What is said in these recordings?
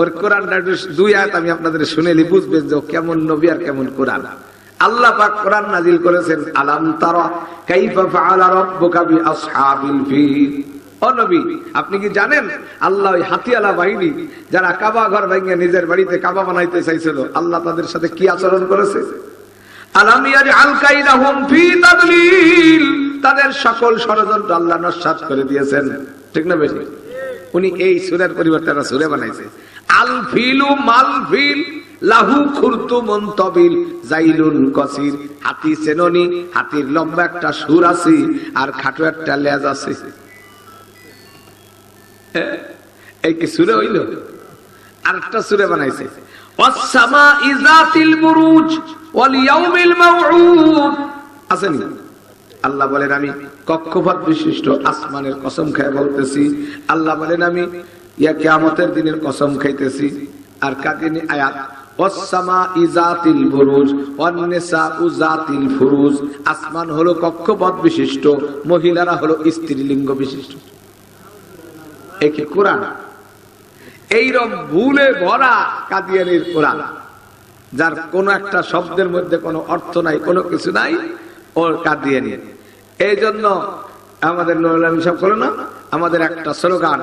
ওর কোরআনটা দুই আয়াত আমি আপনাদের শুনেলি বুঝবেন যে কেমন নবী আর কেমন কোরআন। আল্লাহ পাক কোরআন নাজিল করেছেন, আলাম তারা কাইফা ফাআলা রাব্বুকা বিআসহাবিল ফিল। ও নবী, আপনি কি জানেন আল্লাহ ওই হাতিয়ালা বাহিনী যারা কাবা ঘর ভেঙে নিজের বাড়িতে কাবা বানাইতে চাইছিল, আল্লাহ তাদের সাথে কি আচরণ করেছে? আলাম ইয়াজআল কাইদাহুম ফি তাদলিল, তাদের সকল ষড়যন্ত্র আল্লাহ নস্যাৎ করে দিয়েছেন। ঠিক না বেশি? উনি এই সূরার পরিবর্তে একটা সূরা বানাইছে, আল ফিলু মাল ফিল লাহু খুরতুমুন তাবিল জাইলুন কাসির। হাতি চেননি? হাতির লম্বা একটা সুর আছে আর খাটো একটা লেজ আছে। এই কি সূরা হইল? আরেকটা সূরা বানাইছে, ওয়াস সামাই যাতিল বুরুজ ওয়াল ইয়াউমিল মাউউদ। আসেনি? আল্লাহ বলেন আমি কক্ষপথ বিশিষ্ট আসমানের কসম খেয়ে বলতেছি। আল্লাহ বলেন আমি কিয়ামতের দিনের কসম খাইতেছি। আর কাদিনী আয়াত, ওয়াস সামাই যাতিল বুরুজ ওয়ান নিসাউ যাতিল ফুরুজ। আসমান হলো কক্ষপথ বিশিষ্ট, মহিলারা হলো স্ত্রীলিঙ্গ বিশিষ্ট। এই কি কোরআন? এইরকম ভুলে ভরা কাদিয়ানির কোরআন, যার কোন একটা শব্দের মধ্যে কোনো অর্থ নাই, কোনো কিছু নাই, ওর কাদিয়ানি। এই জন্য আমাদের নুরুল আমিন সাহেব বলে না, আমাদের একটা স্লোগান,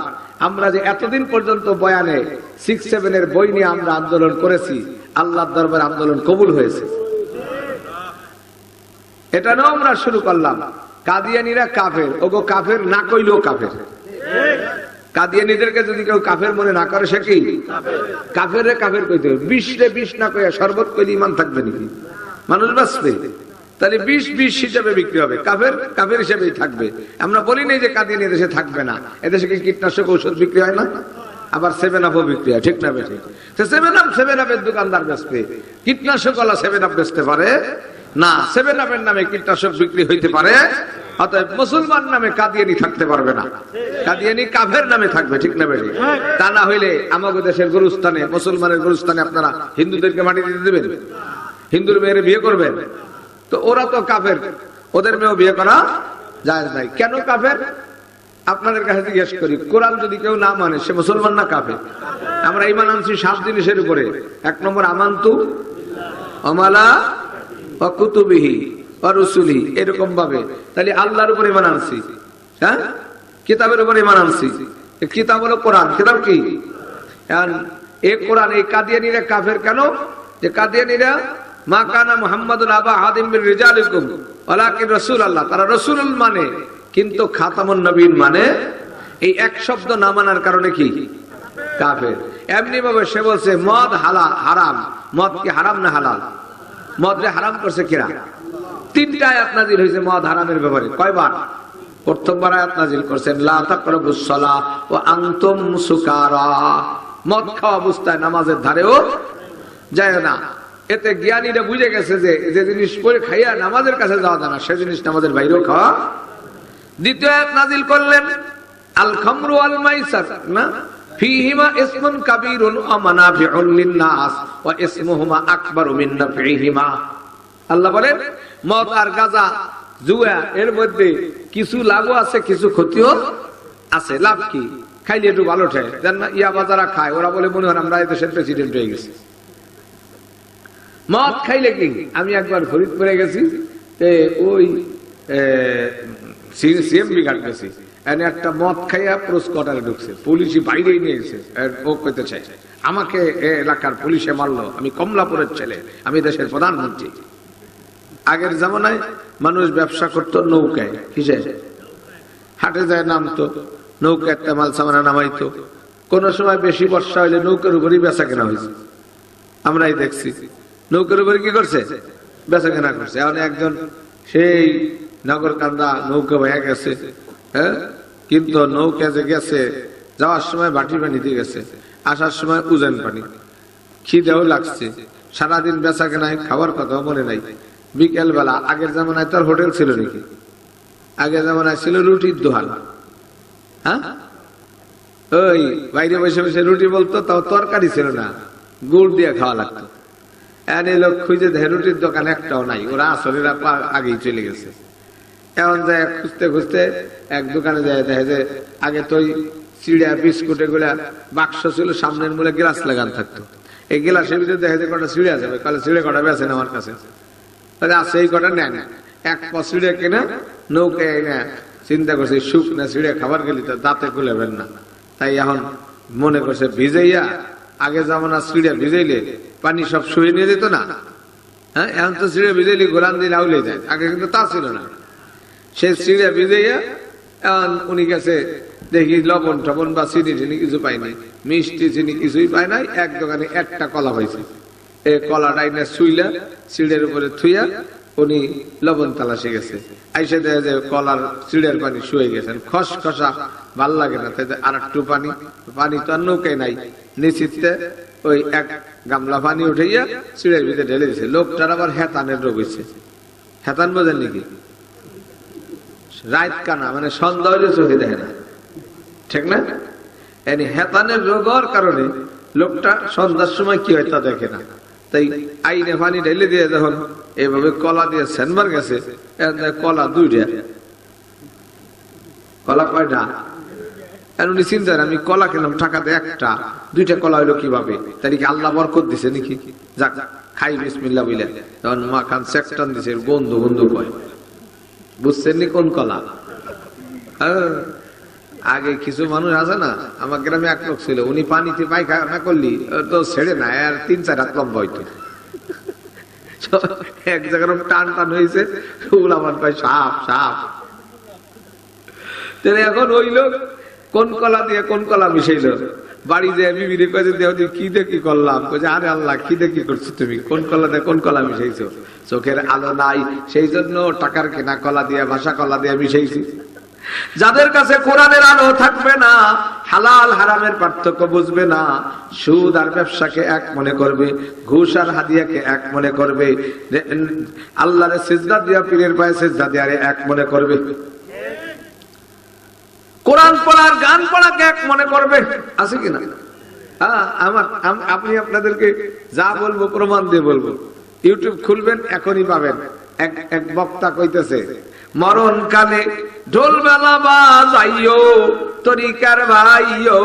আমরা যে এতদিন পর্যন্ত বয়ানে 6-7 এর বই নিয়ে আমরা আন্দোলন করেছি, আল্লাহর দরবারে আন্দোলন কবুল হয়েছে। এটা না আমরা শুরু করলাম, কাদিয়ানিরা কাফের, ওগো কাফের না কইলেও কাফের। কাদিয়ানীদেরকে যদি কেউ কাফের মনে না করে, সে কি কাফের? কাফের কইতে হবে। 20 রে 20 না কইয়া শরবত কইলে ঈমান থাকবে নাকি? মানুষ বাঁচবে? তাহলে 20-20 হিসেবে বিক্রি হবে, কাফের কাফের হিসেবেই থাকবে। আমরা বলি নাই যে কাদিয়ানী দেশে থাকবে না। এদেশে কি কীটনাশক ঔষধ বিক্রি হয় না? আবার 7-Up বিক্রি হয়, ঠিক না বেশি? 7-Up এর দোকানদার বেচবে, কীটনাশক ওয়ালা 7-Up বেচতে পারে না। 7-Up এর নামে কীটনাশক বিক্রি হইতে পারে, অতএব মুসলমান নামে কাদিয়ানি থাকতে পারবে না। কাদিয়ানি কাফের নামে থাকবে, ঠিক না বেশি? তা না হইলে আমাদের দেশের গরুস্থানে, মুসলমানের গরুস্থানে আপনারা হিন্দুদেরকে মাটি দিতে দেবেন? হিন্দুর মেয়ের বিয়ে করবেন? তো ওরা তো কাফের, ওদের মেয়েও বিয়ে করা জায়েজ নাই। কেন কাফের? আপনাদের কাছে জিজ্ঞেস করি, কোরআন যদি কেউ না মানে সে মুসলমান না কাফের? আমরা ঈমান আনছি 7 জিনিসের উপরে। 1 নম্বর আমানতু আমালা ওয়া কুতুবিহি ওয়া রুসুলিহি, এরকম ভাবে। তাহলে আল্লাহর উপরে ঈমান আনছি, হ্যাঁ, কিতাবের উপরে ঈমান আনছি। কিতাব হলো কোরআন। কিতাব কি? এই কোরআন। এই কাদিয়ানীরা কাফের কেন? যে কাদিয়ানীরা মা কানা মুহাম্মাদুন আবা আহাদিম মির রিজালিকুম ওয়ালাকিন রাসূলুল্লাহ, তারা রাসূল মানে, কিন্তু খাতামুন নবীন মানে। এই এক শব্দ না মানার কারণে কি কাফের? এমনি ভাবে সে বলছে মদ হারাম। মদ কি হারাম না হালাল? মদ রে হারাম করছে কিরা? 3টা আয়াত নাযিল হয়েছে মদ হারামের ব্যাপারে। কয়বার? প্রথমবার আয়াত নাযিল করেছেন লা তাকরাবুস সালাহ ওয়া আনতুম সুকারা, মদ খাওয়া অবস্থায় নামাজের ধারেও যায় না। এতে জ্ঞানীরা বুঝে গেছে যে যে জিনিস করে খাইয়া নামাজের কাছে যাওয়া যায় না, সে জিনিস নামাজের বাইরেও খাওয়া। দ্বিতীয় আয়াত নাযিল করলেন আল খামরু ওয়াল মাইসার, না ফীহিমা ইসমুন কাবীরুন ওয়া মানাফিউন লিন-নাস ওয়া ইসমুহুমা আকবারু মিন নাফঈহিমা। আল্লাহ বলেন মদ আর গাঁজা, জুয়া, এর মধ্যে কিছু লাভও আছে, কিছু ক্ষতিও আছে। লাভ কি? খাইলে একটু ভালো ঠে। জান ইয়াবা যারা খায় ওরা বলে মনে হয় আমরা এই দেশের প্রেসিডেন্ট হয়ে গেছি। মদ খাইলে কি? আমি একবার ফরিদপুরে গেছি, ওই সিএমবি ঘাট গেছি, একটা মদ খাইয়া পুরো কোয়ার্টারে ঢুকছে, পুলিশই বাইরেই নিয়ে গেছে। ও কইতে চাই আমাকে এলাকার পুলিশে মারলো, আমি কমলাপুরের ছেলে, আমি দেশের প্রধানমন্ত্রী। আগের জামানায় মানুষ ব্যবসা করতো নৌকায়, কিসে? হাটে যায় নামতো, নৌকা একটা মাল সামানা নামাইতো। কোন সময় বেশি বর্ষা হইলে নৌকার উপরই বেচা কেনা হয়েছে, আমরাই দেখছি। নৌকার উপরে কি করছে? বেচা কেনা করছে। এখন একজন সেই নগরকান্দা নৌকা ভাইয়া গেছে, হ্যাঁ, কিন্তু নৌকা যে গেছে, যাওয়ার সময় বাটি পানি দিয়ে গেছে, আসার সময় উজান পানি। খিদেও লাগছে, সারাদিন বেচা কেনায় খাওয়ার কথা মনে নাই। বিকেল বেলা, আগের জামানায় তার হোটেল ছিল নাকি? আগের জামানায় ছিল রুটির দোকান। হ্যাঁ, ওই বাইরে বসে বসে রুটি বলতো, তাও তরকারি ছিল না, গুড় দিয়ে খাওয়া লাগতো। এনে লোক খুঁজে দেখে রুটির দোকান একটাও নাই, ওরা আসলে আগেই চলে গেছে। এখন যায় খুঁজতে খুঁজতে এক দোকানে যায়, দেখে যে আগে তো চিড়া বিস্কুট এগুলা বাক্স ছিল, সামনের মূলে গ্লাস লাগান থাকতো। এই গ্লাসের ভিতরে দেখা যায় কটা চিড়ে যাবে, কালে চিড়ে কটা বেছেন আমার কাছে, তাহলে আছে এই কটা নেন। এক পা চিড়ে কেনা নৌকায় না, চিন্তা করছে সুখ না চিড়ে খাবার গেলি তো দাঁতে খুলেবেন না, তাই এখন মনে করছে ভিজাইয়া, আগে যেমন চিড়ে ভিজাইলে পানি সব শুয়ে নিয়ে যেত না, হ্যাঁ এখন তো চিড়ে ভিজাইলে গোলান দিলে আউলে যায়, আগে কিন্তু তা ছিল না। সে চিড়ে ভিজাইয়া এখন উনি গেছে, দেখি লবণ টবণ বা চিনি টিনি কিছু পাইনি, মিষ্টি চিনি কিছুই পায় নাই। এক দোকানে একটা কলা পাইছে, এই কলাটা এনে শুইলা চিড়ের উপরে থুইয়া উনি লবণ তালাশে গেছে, আইসে দেখে যে কলার চিড়ের পানি শুয়ে গেছেন, খসখসা, ভাল লাগে না। তাই আর একটু পানি, পানি তো আর নৌকায় নাই, নিশ্চিতে ওই এক গামলা পানি উঠাইয়া চিড়ের ভিতরে ঢেলে দিছে। লোকটার আবার হেতানের রোগ হয়েছে। হেতান বোঝেন নাকি? রাত কানা, মানে সন্ধ্যা হইলে চোখে দেখে না, ঠিক না? এনি হেতানের রোগ হওয়ার কারণে লোকটা সন্ধ্যার সময় কি হয় তা দেখে না। তাই আইনে পানি ঢেলে দিয়ে যখন এইভাবে কলা দিয়ে সেনবার গেছে, কলা দুইটা, কলা কয়টা? উনি চিন্তা, আমি কলা খেলাম টাকাতে একটা, দুইটা কলা হইলো কিভাবে? তাই কি আল্লাহ বরকত দিছে নাকি? যাক খাই বিসমিল্লাহ বইলা, তখন মা খান সেকটান দিছে, গন্ধ গন্ধ কয়, বুঝছেন নি কোন কলা? আগে কিছু মানুষ আছে না, আমার গ্রামে এক লোক ছিল, উনি পানিতে পায়খানা করলি তো ছেড়ে না, আর 3-4 হাত লম্বা হইতো, এক জায়গায় টান টান হয়েছে, আমার পায় সাপ সাপ। এখন ওই লোক কোন কলা দিয়ে কোন কলা মিশাইল, বাড়ি যে আমি বিড়ি কয়েছে দেহ কি দেখি করলাম, আরে আল্লাহ কি দেখি করছি তুমি, কোন কলা দিয়ে কোন কলা মিশাইছো? চোখের আলো নাই, সেই জন্য টাকার কেনা কলা দিয়ে, ভাষা কলা দিয়ে মিশাইছি। যাদের কাছে কোরআনের আলো থাকবে না, হালাল হারামের পার্থক্য বুঝবে না, সুদ আর ব্যবসাকে এক মনে করবে, ঘুষ আর হাদিয়াকে এক মনে করবে, আল্লাহরে সিজদা দিয়া পীরের পায়ে সিজদা দিয়া এক মনে করবে, কোরআন পড়ার গান পড়াকে এক মনে করবে, আছে কিনা? হ্যাঁ, আপনি আপনাদেরকে যা বলবো প্রমাণ দিয়ে বলবো। ইউটিউব খুলবেন এখনই পাবেন। এক বক্তা কইতেছে, মরণ কালে ঢোল বেলা বাজাইও তরিকার ভাইও,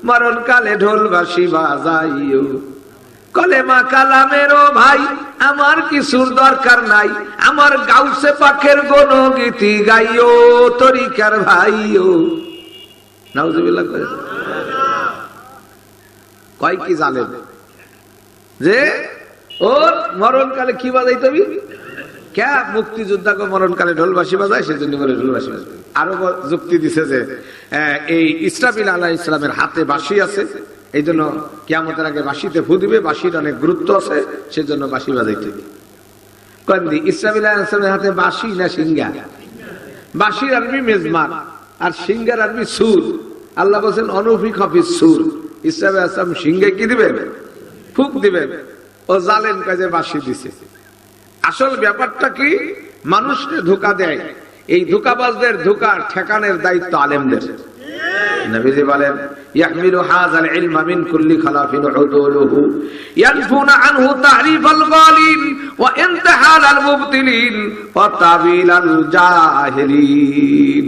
মরণ কালে ঢোল বাঁশি বাজাইও, কলেমা কালামেরও ভাই আমার কিছুর দরকার নাই, আমার গাউসে পাখের কোন গীতি গাইও তরিকার ভাইও। নাউজুবিল্লাহ করে কয় কি জানেন যে ওর মরণকালে কি বাজাই তুমি? কে মুক্তিযোদ্ধাকে মরণকালে ঢোলবাসী বাজায়, সেজন্য বলে ঢোলবাসী বাজায়। আরো যুক্তি দিছে যে এই ইসরাফিল আলাইহিস সালামের হাতে বাঁশি আছে, এই জন্য কিয়ামতের আগে বাঁশিতে ফু দিবে, বাঁশির অনেক গুরুত্ব আছে, সেজন্য বাঁশি বাজাইতে। কন্দি ইসরাফিল আলাইহিস সালামের হাতে বাঁশি না সিঙ্গা? বাঁশির আরবি মেজমার আর সিঙ্গার আরবি সুর। আল্লাহ বলেন অনুফিক হাফিজ সুর। ইসরাফিল আলাইহিস সালাম সিঙ্গে কি দিবেন? ফুক দিবেন। ও জালেন কাজে বাঁশি দিছে। আসল ব্যাপারটা কি? মানুষকে ধোঁকা দেয়। এই ধোঁকাবাজদের ধোঁকার ঠেকানোর দায়িত্ব আলেমদের। নবীজি বলেন ইয়াহমিলু হাযাল ইলমা মিন কুল্লি খালাফিন উদুলুহু ইয়ানফুনা আনহু তা'রিফাল গালিন ওয়া ইনতিহালাল মুবতিলিন ওয়া তাবিলাল জাহিলিন।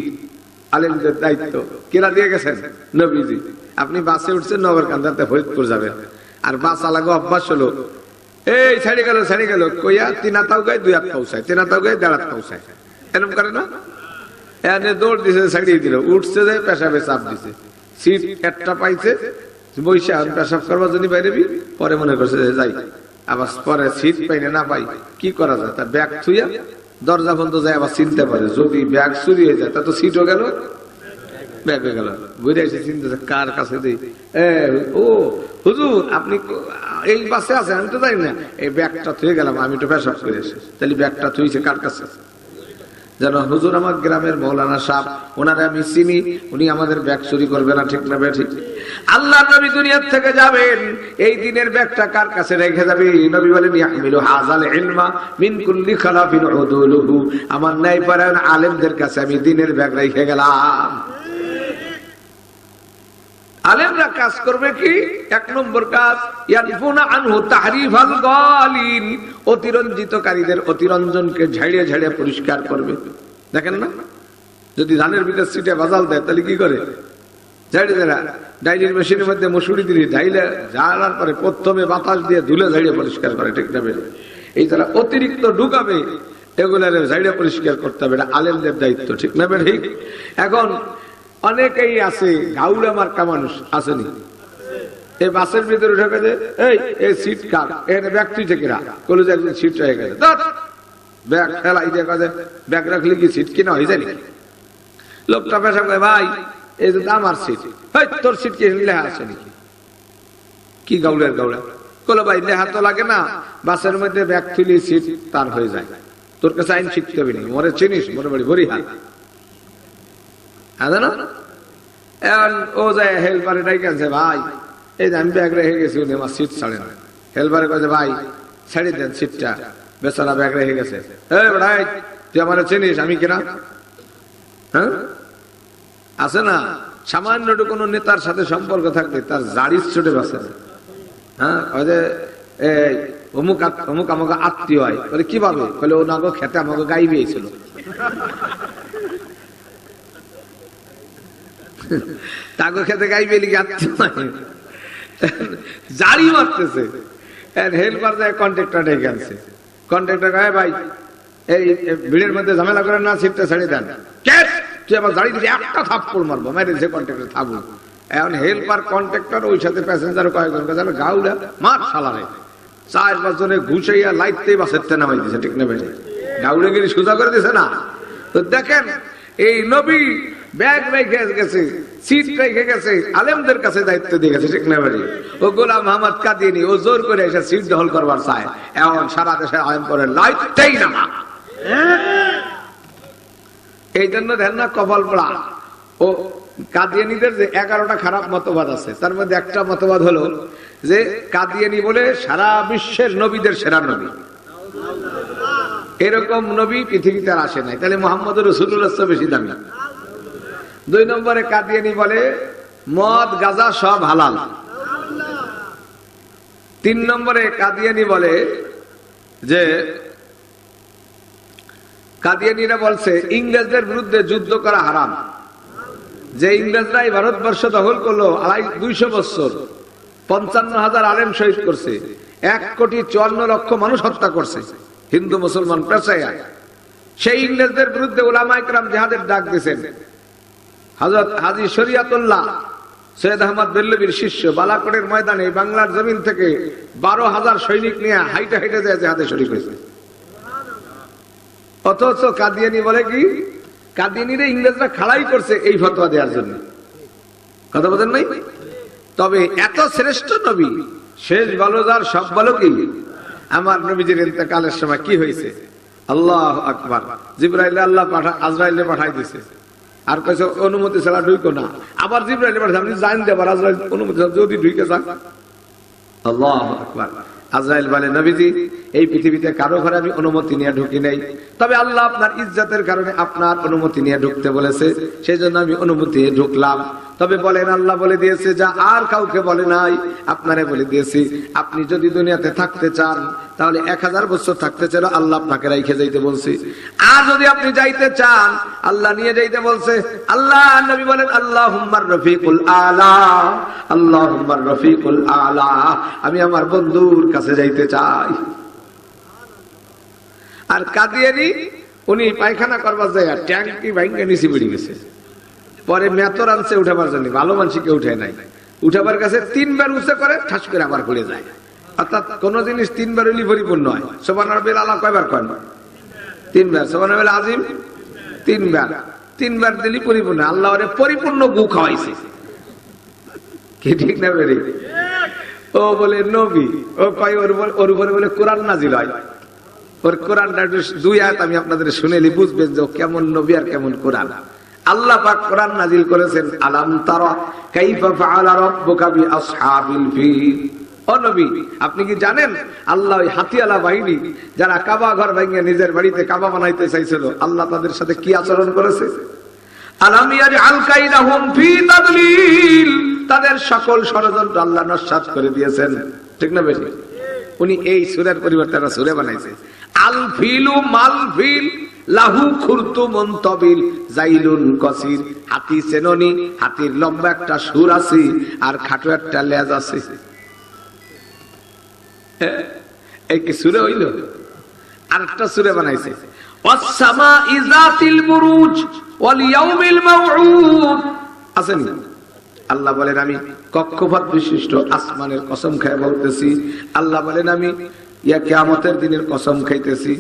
আলেমদের দায়িত্ব কেরা দিয়ে গেছেন? নবীজি। আপনি বাসে উঠছেন নগরকান্দাতে ফরিদপুর যাবেন, আর বাস আলাগো অভ্যাস হলো এই ছাড়ি গেল কইয়া 3 হাতাও গায়ে 2 হাত পৌঁছায়, 3 হাতাও গায়ে 1.5 হাত পৌঁছায়, এরকম করে না? এনে দৌড় দিছে, ছাড়িয়ে দিল, উঠছে যে পেশাবে চাপ দিছে, সিট একটা পাইছে, বৈশা পেশাব করবার জন্য বাইরেবি, পরে মনে করছে যে যাই, আবার পরে সিট পাইনে না পাই কি করা যায়, তার ব্যাগ থুইয়া দরজা বন্ধ যায়, আবার চিনতে পারে যদি ব্যাগ চুরি হয়ে যায় তা তো সিটও গেল, ব্যাগ হয়ে গেল। ঘুরে এসে চিন্তা কার কাছে দিই, ও হুজুর আপনি এই বাসে আছেন, আমি তো জানি না, এই ব্যাগটা থুয়ে গেলাম, আমি তো পেশাব করে এসে, তাহলে ব্যাগটা থুইছে কার কাছে? যেন হুজুর আমার গ্রামের মৌলানা সাহেব, ওনারে আমি চিনি, উনি আমাদের ব্যাগ চুরি করবে না, ঠিক না ঠিক? আল্লাহ নবী দুনিয়ার থেকে যাবেন, এই দিনের ব্যাগটা কার কাছে রেখে যাবে? নবী বলেন ইয়াহমিলু হাযাল ইলমা মিন কুল্লি খালাফিন উদুলুহু, আমার ন্যায়পরায়ণ আলেমদের কাছে আমি দিনের ব্যাগ রেখে গেলাম। আলেমরা কাজ করবে কি? 1 নম্বর কাজ ইয়ানফুনা আনহু তাহরিফাল গালিন, অতিরঞ্জিতকারীদের অতিরঞ্জনকে ঝাড়িয়ে ঝাড়িয়ে পরিষ্কার করবে। দেখেন না, যদি ধানের ভিতর সিটে বাজাল দেয় তাহলে কি করে? ঝাড়ি দেরা ডাইলির মেশিনের মধ্যে মুসুরি দিলি ঢাইলে ঝাড়ার পরে প্রথমে বাতাস দিয়ে ধুলে ঝাড়িয়ে পরিষ্কার করে, ঠিক না? এই যারা অতিরিক্ত ঢুকাবে এগুলার ঝাড়িয়ে পরিষ্কার করতে হবে, এটা আলেমদের দায়িত্ব, ঠিক না? ঠিক। এখন অনেকেই আছে গাউড়া মার্কা মানুষ আসেনি, এই বাসের ভিতরে উঠে গেছে, এই সিট কার, এখানে ব্যাগ তুই থেকে রাখ, বলে যে একজন সিট হয়ে গেছে, ব্যাগ ফেলাই দিয়ে কাজে ব্যাগ রাখলে কি সিট কিনা হয়ে যায়? লোকটা পেশা করে, ভাই এই যে আমার সিট, তোর সিট কি লেহা আছে নাকি? কি গাউড়ার গাউড়া? বলো ভাই লেহা তো লাগে না, বাসের মধ্যে ব্যাগ তুলি সিট তার হয়ে যায়, তোর কাছে আইন শিখতে হবে না, মরে চিনিস, মরে বাড়ি বরিহাল, হ্যাঁ না? এখন ও যায় হেল্পারে ডাইকাছে, ভাই এই যে আমি ব্যাগ রেখে গেছি, উনি আমার সিট ছাড়ে না। হেল্পারে কাছে, ভাই ছাড়ি দেন সিটটা, বেচারা ব্যাগ রেখে গেছে। ভাই তুই আমার চিনিস, আমি কিনা? হ্যাঁ আছে না, সামান্য কোন নেতার সাথে সম্পর্ক থাকলে তার জাড়ির ছুটে বাসে, হ্যাঁ ওই যে অমুক অমুক আমাকে আত্মীয় হয়, বলে কিভাবে? বলে ও নাগো খেতে আমাকে গাই বিয়েছিল, তাকে খেতে গাই বিয়ে লিখে আত্মীয় জাড়ি মারতেছে। হেল্পার যায় কন্ট্রাক্টর ডেকে আনছে, কন্ট্রাক্টর কয়, ভাই এই ভিড়ের মধ্যে ঝামেলা করেন না, সিটটা ছেড়ে দেন। তুই আমার গাড়ি দিকে একটা থাপ্পড় মারবো, মেরে যে কন্ট্রাক্টর থাকবো। এখন হেল্পার কন্ট্রাক্টর ওই সাথে প্যাসেঞ্জার কয়েকজন গাউলা মার সালারে 4-5 জনে ঘুষাইয়া লাইটতেই বাসের নামাই দিছে, ঠিক না? বেশি গাউলাগিরি সোজা করে দিছে না? তো দেখেন এই নবী ব্যাগ রেখে গেছে, সিট রেখে গেছে, আলেমদের কাছে দায়িত্ব দিয়ে গেছে, ঠিক না? বেশি ও গোলাম মোহাম্মদ কাদিয়ানী ও জোর করে এসে সিট দখল করবার চায়, এখন সারা দেশে আলেম করে লাইটতেই নামা। এই জন্য দেন না কপাল পড়া। ও কাদিয়ানীদের যে 11টা খারাপ মতবাদ আছে, তার মধ্যে একটা মতবাদ হলো যে কাদিয়ানী বলে সারা বিশ্বের নবীদের সেরা নবী, এরকম নবী পৃথিবীতে আর আসে নাই, তাহলে মুহাম্মদ রাসূলুল্লাহ বেশি দামি। 2 নম্বরে কাদিয়ানী বলে মদ গাঁজা সব হালাল। 3 নম্বরে কাদিয়ানী বলে যে কাদিয়ানীরা বলছে ইংরেজদের বিরুদ্ধে যুদ্ধ করা হারাম, যে ইংরেজরা এই ভারতবর্ষ দখল করলো 250 বছর, 55,000 আলেম শহীদ করছে, 1,54,00,000 মানুষ হত্যা করছে, হিন্দু মুসলমান পেশায়া। সেই ইংরেজদের বিরুদ্ধে উলামায়ে কেরাম জিহাদের ডাক দিয়েছেন। হযরত হাজী শরীয়তুল্লাহ সৈয়দ আহমদ বেল্লবীর শিষ্য বালাকোটের ময়দানে বাংলার জমিন থেকে 12,000 সৈনিক নিয়ে হাইটে হাইটে যায় জিহাদে শরীক হয়েছে। অথচ কাদিয়ানী বলে কি, কাদিয়ানীরা ইংরেজরা খাড়াই করছে এই ফতোয়া দেওয়ার জন্য, কথা বলেন নাই? তবে এত শ্রেষ্ঠ নবী, শেষ ভালো যার সব ভালো কি, আমার নবীজির ইন্তেকালের সময় কি হয়েছে? আল্লাহু আকবার, জিবরাইল আল্লাহ আজরাইলে পাঠাই দিয়েছে, আর কইছে অনুমতি ছাড়া ঢুকো না। আবার জিবরাইলে পাঠাই, আপনি জানেন দেবার আজরাইল অনুমতি ছাড়া যদি ঢুকে যান। আল্লাহু আকবার। আজরাইল বলে, নবীজি এই পৃথিবীতে কারো ঘরে আমি অনুমতি নিয়ে ঢুকি নাই, তবে আল্লাহ আপনার ইজ্জতের কারণে আপনার অনুমতি নিয়ে ঢুকতে বলেছে, সেই জন্য আমি অনুমতি নিয়ে ঢুকলাম। তবে বলেন আল্লাহ বলে দিয়েছে যা আর কাউকে বলে নাই, আপনারে বলে দিয়েছি, আপনি যদি দুনিয়াতে থাকতে চান তাহলে 1000 বছর থাকতে চাইলে আল্লাহ আপনাকে রাইখে যাইতে বলছে, আর যদি আপনি যাইতে চান আল্লাহ নিয়ে যাইতে বলছে। আল্লাহ নবী বলেন আল্লাহুম্মার রফিকুল আলা, আল্লাহুম্মার রফিকুল আলা, আমি আমার বন্ধুর কাছে যাইতে চাই। আর কাদিয়ানী উনি পায়খানা করবার যায় ট্যাঙ্কি ভাঙে নিচে পড়ে গেছে, পরে মেতর আনছে উঠাবার জন্য, ভালো মানুষকে উঠে নাই, উঠাবার কাছে 3 বার উঁচে করে ঠাস করে আবার খুলে যায়। অর্থাৎ কোন জিনিস 3 বার হলে পরিপূর্ণ হয়। সুবহান রাব্বিল আলা কয়বার কয়? 3 বার। সুবহান রাব্বিল আযীম 3 বার। 3 বার দিলি পরিপূর্ণ। আল্লাহ ওরে পরিপূর্ণ গু খাওয়াইছে, কি ঠিক না? বেরি ও বলে নবী, ও কয় ওর উপরে বলে কোরআন নাজিল হয়। ওর কোরআনটা 2 আয়াত আমি আপনাদের শুনেলি বুঝবেন যে কেমন নবী আর কেমন কোরআন। আল্লাহ পাক কোরআন নাজিল করেছেন, আলাম তারা কাইফা ফাআলা রাব্বুকা বিআসহাবিল ফিল। ও নবী, আপনি কি জানেন আল্লাহ ওই হাতিয়ালা বাহিনী যারা কাবা ঘর ভেঙে নিজের বাড়িতে কাবা বানাইতে চাইছিল, আল্লাহ তাদের সাথে কি আচরণ করেছে? আলাম ইয়াজআল কাইদাহুম ফি তাদলিল, তাদের সকল ষড়যন্ত্র আল্লাহ নস্যাৎ করে দিয়েছেন, ঠিক না বেশি? উনি এই সূরার পরিবর্তে একটা সূরা বানাইছে, আল ফিলু মাল ফিল লাহু খুরতুমুন তাবিল জাইলুন কাসির, হাতি চেননি, হাতির লম্বা একটা সুর আছে আর খাটো একটা লেজ আছে। এই কি সুরে হইল? আরেকটা সুরে বানাইছে, ওয়াস-সামাই যাতিল বুরুজ ওয়াল ইয়াউমিল মাউউদ। আসেন আল্লাহ বলেন আমি কক্ষপথ বিশিষ্ট আসমানের কসম খেয়ে বলতেছি। আল্লাহ বলেন আমি কিয়ামতের দিনের কসম খাইতেছি।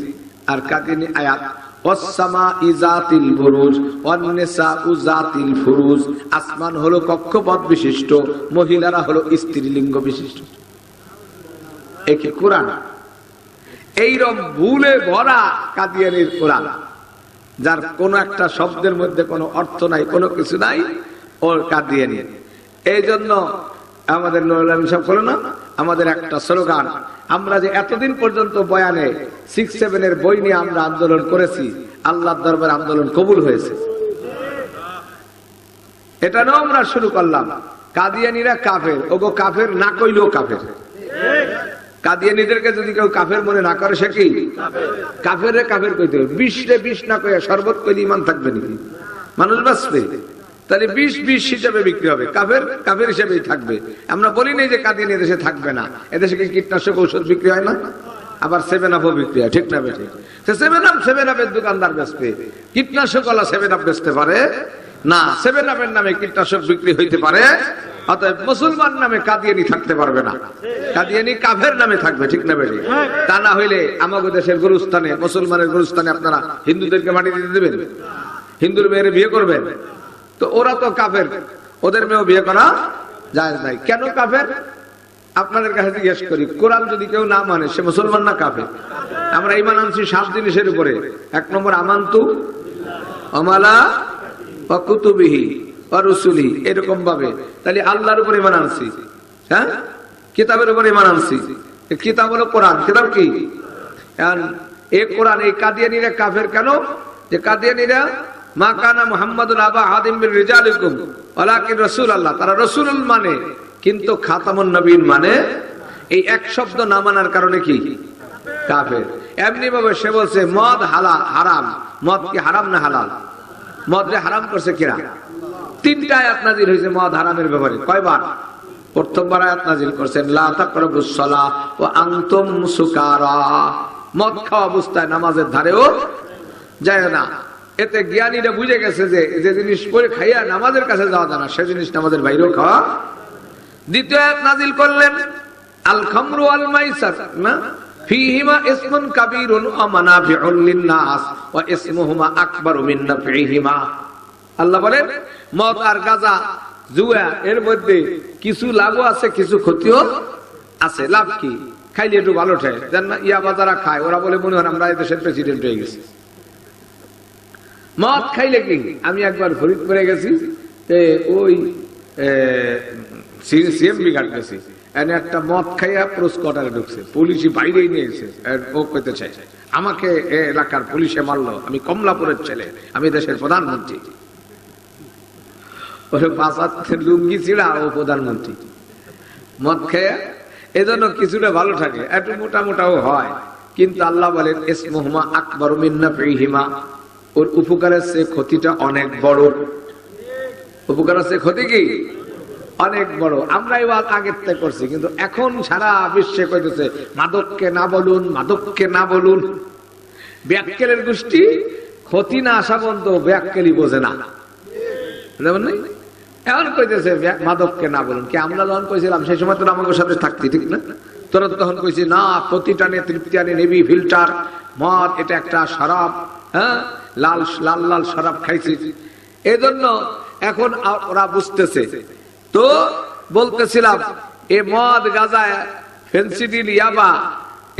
আর কাদিনী আয়াত, ওয়াস-সামাই যাতিল বুরুজ ওয়ান নিসাউ যাতিল ফুরুজ। আসমান হলো কক্ষপথ বিশিষ্ট, মহিলারা হলো স্ত্রীলিঙ্গ বিশিষ্ট। একে কোরআন। এইরকম ভুলে ভরা কাদিয়ানির কোরআন, যার কোন একটা শব্দের মধ্যে কোনো অর্থ নাই, কোনো কিছু নাই, ওর কাদিয়ানি। এই জন্য আমাদের নুরুল আমিন সাহেব বলে না, আমাদের একটা স্লোগান, আমরা যে এতদিন পর্যন্ত বয়ানে 6-7 এর বই নিয়ে আমরা আন্দোলন করেছি, আল্লাহর দরবারে আন্দোলন কবুল হয়েছে। এটা না আমরা শুরু করলাম, কাদিয়ানিরা কাফের, ওগো কাফের না কইলেও কাফের। কাদিয়ানীদেরকে যদি কেউ কাফের মনে না করে, সে কি কাফের? কাফের কইতে হবে। 20 না কইয়া শরবত কইলে ইমান থাকবে নাকি? মানুষ বাঁচবে? তাহলে 20 হিসাবে বিক্রি হবে, কাফের কাফের হিসেবেই থাকবে। আমরা বলি নাই যে কাদিয়ানী দেশে থাকবে না। এদেশে কি কীটনাশক ঔষধ বিক্রি হয় না? আবার 7-Up বিক্রি হয়, ঠিক না বেশি? 7-Up দোকানদার বেচবে, কীটনাশক ওয়ালা 7-Up বেচতে পারে না। 7-Up নামে কীটনাশক বিক্রি হইতে পারে, অতএব মুসলমান নামে কাদিয়ানি থাকতে পারবে না। কাদিয়ানি কাফের নামে থাকবে, ঠিক না বেশি? তা না হইলে আমাদের দেশের গুরুস্থানে, মুসলমানের গুরুস্থানে আপনারা হিন্দুদেরকে মাটি দিতে দেবেন? হিন্দুর মেয়েরে বিয়ে করবেন? তো ওরা তো কাফের, ওদের মেয়েও বিয়ে করা যায় নাই। কেন কাফের? আপনাদের কাছে জিজ্ঞেস করি, কোরআন যদি কেউ না মানে সে মুসলমান না কাফের? আমরা ঈমান আনছি 7 জিনিসের উপরে। 1 নম্বর আমানতু আমালা ওয়া কুতুবিহি ওয়া রুসুলিহি, এরকম ভাবে। তাহলে আল্লাহর উপর ঈমান আনছি, হ্যাঁ, কিতাবের উপর ঈমান আনছি। কিতাব হলো কোরআন। কিতাব কি? এই কোরআন। এই কাদিয়ানীরা কাফের কেন? যে কাদিয়ানীরা মা কানা মুহাম্মাদুন আবা আহাদিম মির রিজালিকুম ওয়ালাকিন রাসূলুল্লাহ, তারা রাসূল মানে, কিন্তু খাতামুন নবীন মানে। এই এক শব্দ না মানার কারণে কি কাফের? এমনি ভাবে সে বলছে মদ হারাম। মদ কি হারাম না হালাল? মদরে হারাম করছে কিরা? 3টা আয়াত নাযিল হয়েছে মদ হারামের ব্যাপারে। কয়বার? প্রথমবার আয়াত নাযিল করেছেন লা তাকরাবুস সালাহ ওয়া আনতুম সুকারা, মদ খাওয়া অবস্থায় নামাজের ধারেও যায় না। এতে জ্ঞানীরা বুঝে গেছে যে যে জিনিস করে খাইয়া নামাজের কাছে যাওয়া যায় না, সে জিনিস নামাজের বাইরেও খাওয়া। দ্বিতীয় আয়াত নাযিল করলেন আল খামরু ওয়াল মাইসার, না ফীহিমা ইসমুন কাবীরুন ওয়া মানাফিউন লিন-নাস ওয়া ইসমুহুমা আকবারু মিন নাফঈহিমা। আল্লাহ বলেন মদ আর গাঁজা, জুয়া, এর মধ্যে কিছু লাভও আছে, কিছু ক্ষতিও আছে। লাভ কি? খাইলে একটু ভালো ঠায়, জান না ইয়াবা যারা খায় ওরা বলে মনে হয় আমরা এই দেশের প্রেসিডেন্ট হয়ে গেছি। মদ খাইলে কি? আমি একবার ফরিদপুরে গেছি, ওই সিএমবি ঘাট গেছি, এনে একটা মদ খাইয়া পুরুষ কোয়ার্টারে ঢুকছে, পুলিশই বাইরেই নিয়েছে। ও কইতে চাই আমাকে এলাকার পুলিশে মারলো, আমি কমলাপুরের ছেলে, আমি দেশের প্রধানমন্ত্রী। ওরে বাঁচাতে লুঙ্গি ছিড়া, ও প্রধানমন্ত্রী মদ খাইয়া। এজন্য কিছুটা ভালো থাকে, একটু মোটা মোটাও হয়, কিন্তু আল্লাহ বলেন ইসমুহুমা আকবারু মিন নাফঈহিমা, ওর উপকারের চেয়ে ক্ষতিটা অনেক বড়। উপকারের চেয়ে ক্ষতি কি অনেক বড়। আমরা এই ওয়াজ আগের থেকে করছি, কিন্তু এখন সারা বিশ্বে কইতেছে মাদককে না বলুন, মাদককে না বলুন। ব্যাককেলের গোষ্ঠী ক্ষতি না আসা পর্যন্ত ব্যাককেলই বোঝে না, এখন কইতেছে মাদককে না বলুন। কি আমরা যখন কইছিলাম সেই সময় তো আমাদের সাথে থাকতি, ঠিক না? তোরা তো তখন কইছি না প্রতিটা নে তৃপ্তিয়ানে নেবি ফিল্টার মদ, এটা একটা শরাব, হ্যাঁ, লাল লাল লাল শরাব খাইছি। এজন্য এখন ওরা বুঝতেছে। তো বলতেছিলাম এ মদ গাঁজা ফেন্সিডিল ইয়াবা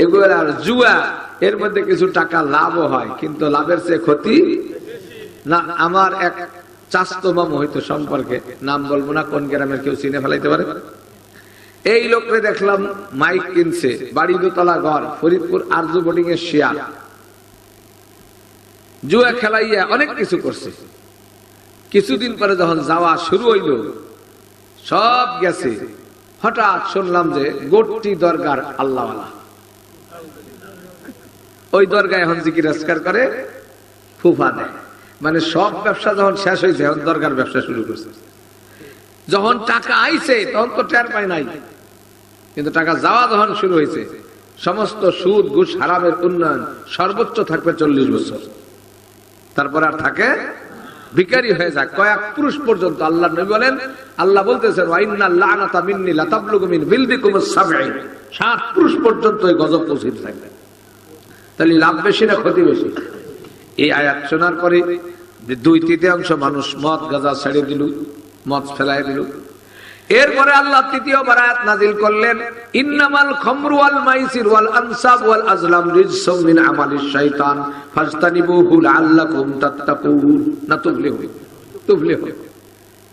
এগুলো আর জুয়া, এর মধ্যে কিছু টাকা লাভও হয়, কিন্তু লাভের চেয়ে ক্ষতি না। আমার এক চাস্তো মামু হয়তো সম্পর্কে, নাম বলবো না, কোন গ্রামের কেউ চিনে ফেলাইতে পারে। এই লোকরে দেখলাম মাইক কিনছে, বাড়ি দোতলা ঘর, ফরিদপুর আরজু বোর্ডিং এর শেয়ার, জুয়া খেলাইয়া অনেক কিছু করছে। কিছুদিন পরে যখন যাওয়া শুরু হইল, সব গেছে, হঠাৎ শুনলাম যে গোট্টি দরগার আল্লাহওয়ালা, ওই দরগায় এখন জিকির আজকার করে, ফুফা দেয়। মানে সব ব্যবসা যখন শেষ হয়েছে এখন দরকার ব্যবসা শুরু করছে। যখন টাকা আইছে তখন তো টের পায় নাই, কিন্তু টাকা যাওয়া যখন শুরু হয়েছে সমস্ত সুদ ঘুষ হারামের উন্নয়ন সর্বোচ্চ থাকবে 40 বছর, তারপর আর থাকে ভিখারি হয়ে যায় কয়েক পুরুষ পর্যন্ত। আল্লাহ নবী বলেন, আল্লাহ বলতেছেন ওয়াইন্নাল লানাতা মিন্নি লাতাবলুগু মিন বিলদিকুমুস সাবঈ, 7 পুরুষ পর্যন্ত এই গজব পৌঁছতে থাকবে। তাহলে লাভ বেশি না ক্ষতি বেশি? এই আয়াত শোনার পরে 2/3 মানুষ মদ গাঁজা ছেড়ে দিল, মদ ফেলাই দিল। এরপরে আল্লাহ তৃতীয়বার আয়াত নাযিল করলেন, ইন্নামাল খামরু ওয়াল মাইসির ওয়াল আনসাব ওয়াল আজলাম রিজসুম মিন আমালিশ শাইতান ফাজতানিবুহু লাআল্লাকুম তাত্তাকুন না তুফলিহুন।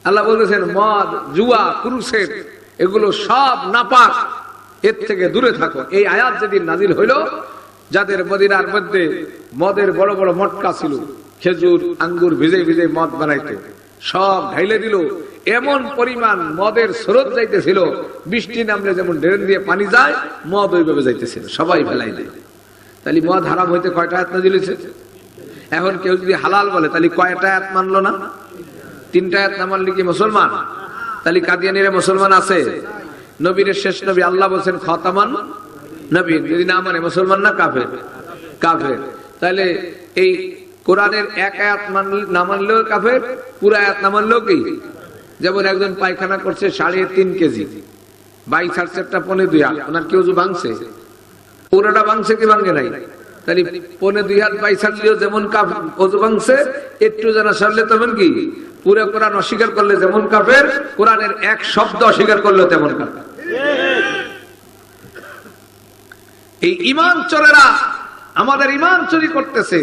আল্লাহ বলেছেন মদ, জুয়া, ক্রুসেড এগুলো সব নাপাক, এর থেকে দূরে থাকো। এই আয়াত যেদিন নাযিল হইল, যাদের মদিনার মধ্যে মদের বড় বড় মটকা ছিল, খেজুর আঙ্গুর ভিজে ভিজে মদ বানাইতে, সব ঢাইলে দিল। এমন পরিমাণ মদের স্রোত যাইতেছিল, বৃষ্টি নামলে যেমন ড্রেন দিয়ে পানি যায়, মদ ওইভাবে যাইতেছিল, সবাই ফেলাই দিল। তাহলে মদ হারাম হইতে কয়টা আয়াত নাযিল হয়েছে? এখন কেউ যদি হালাল বলে তাহলে কয়টা আয়াত মানলো না? 3টা আয়াত না মানলে কি মুসলমান? তাহলে কাদিয়ানীরা মুসলমান আছে? নবীর শেষ নবী আল্লাহ বলছেন খাতামান নবী, যদি না মানে মুসলমান না কাফের? কাফের। তাহলে এই কোরআনের এক আয়াত না মানলেও কাফের, পুরো আয়াত না মানলেও কি? যেমন একজন পায়খানা করছে 3.5 কেজি, 22 পৌনে 2 হাত, ওনার কি ওযু ভাঙছে? পুরোটা ভাঙছে কি ভাঙে নাই? তাহলে পৌনে 2 হাত 22 যেমন ওযু ভাঙছে, একটু জানা সারলে তেমন কি? পুরো কোরআন অস্বীকার করলে যেমন কাফের, কোরআনের এক শব্দ অস্বীকার করলে তেমন কাফের। এই ঈমান চোরেরা আমাদের ঈমান চুরি করতেছে।